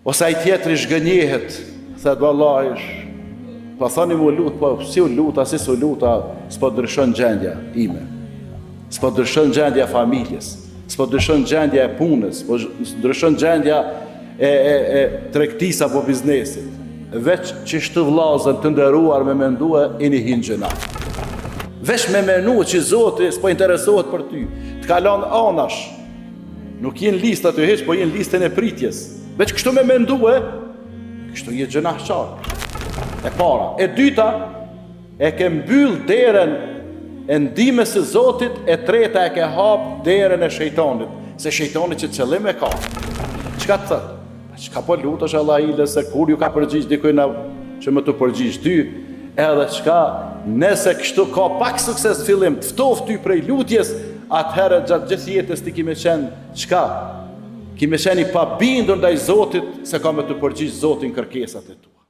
Ose ai tjetri zhgënjehet, thot vallahi, po thoni mu lut, po si u luta, si s'u luta, s'po ndryshon gjendja ime. S'po ndryshon gjendja familjes, s'po ndryshon gjendja e punës, s'po ndryshon gjendja e tregtisë apo biznesit. Veç që shtë vllazën të nderuar me mendue ini hinë gjëna. Veç me menu që Zoti s'po interesohet për ty, të kalon anash. Nuk jenë lista të heq, po jenë listën e pritjes. Veç kështu me mendue, kështu je gjënahçar. E para. E dyta, e ke mbyll derën e ndihmës së Zotit, e treta e ke hap derën e shejtanit, se shejtani që qëllim e ka. Çka të thot? Çka po lutesh Allahile se kur ju ka përgjigj dikuj që më të përgjigj ty, edhe çka nëse kështu ka pak sukses fillim të ftoft ty prej lutjes, atëherë gjatë gjithë jetës ti kime qenë çka? Kime qenë i pabindur ndaj Zotit se ka me të përgjigj Zotin kërkesat e tua.